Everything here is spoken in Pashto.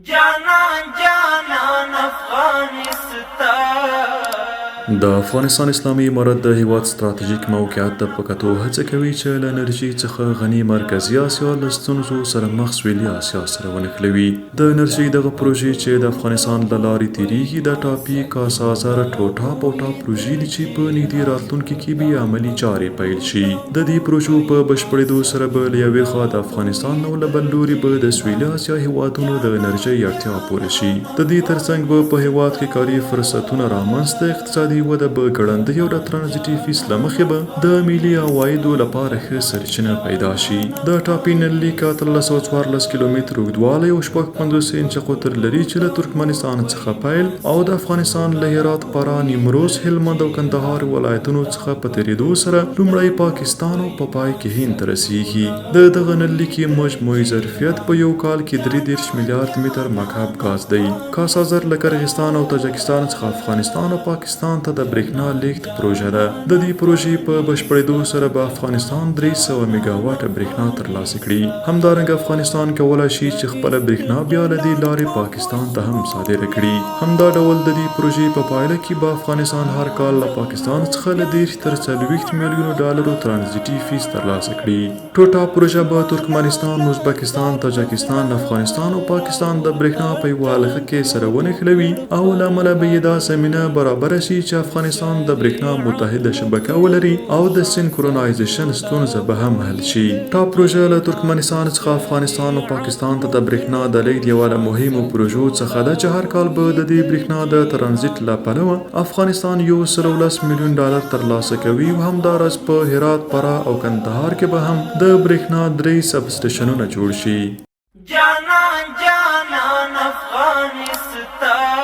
جانان جانان افغانستان د افغانستان اسلامي امارت د هیواد ستراتیژیک موقعیت د په کتو هڅه کوي چې له انرژي څخه غني مرکزي اسیا له ستونزو سره مخ سویلي اسیا سره ونښلوي. د انرژي دغه پروژې چې د افغانستان له لارې تیریږي د ټاپي کاسازر ټوټا پوټا پروژې دي چې په نږدې راتلونکي کې به عملي چارې پیل شي. د دې پروژو په بشپړېدو سره به له یوې خوا د افغانستان او له بل لوري به د سویلي اسیا هیوادونو د انرژۍ اړتیا پوره شي. د دې ترڅنګ به په هیواد کې کاري فرصتونه رامنځته، اقتصادي وده به ګړندۍ او د ترانزیټي فیس له مخې به د ملي عوایدو لپاره ښه سرچینه پیدا شي. د ټاپي نل لیک 1314 کیلومتر اوږدوالی او 55 انچه قطر لري چې له ترکمنستان څخه پیل او د افغانستان له هرات، فراه، نیمروز، هلمند او کندهار ولایتونو څخه په تېرېدو سره لومړی پاکستان او په پای کې هند ته رسیږي. د دغه نل لیک مجموعي ظرفیت په یو کال کې 33 میلیارډ متر مکعب ګاز دی. کاسازر له کرغستان او تاجکستان څخه افغانستان او پاکستان ته د برېښنا لیږد پروژه ده. د دې پروژې په بشپړېدو سره به افغانستان 300 میګاواټه برېښنا ترلاسه کړي. همدارنګه افغانستان کولی شي چې خپله برېښنا بیا له دې لارې پاکستان ته هم صادره کړي. همدا ډول د دې پروژې په پایله کې به افغانستان هر کال له پاکستان څخه له 30 تر 40 میلیونو ډالرو ترانزیټي فیس ترلاسه کړي. ټوټا پروژه به ترکمنستان، ازبکستان، تاجکستان، افغانستان او پاکستان د برېښنا په یوه حلقه کې سره ونښلوي او له امله به یې دا زمینه برابره شي چې افغانستان د برېښنا متحده شبکه ولري او د سینکرونایزیشن ستونزه به هم حل شي. دا پروژه له ترکمنستان څخه افغانستان او پاکستان ته د برېښنا د لیږد یوه له مهمو پروژو څخه ده چې هر کال به د دې برېښنا د ترانزیت له پلوه افغانستان 110 میلیون ډالر ترلاسه کوي او همداراز په هرات، فراه او کندهار کې به هم د برېښنا 3 سب سټیشنونه جوړ شي. جانان جانان افغانستان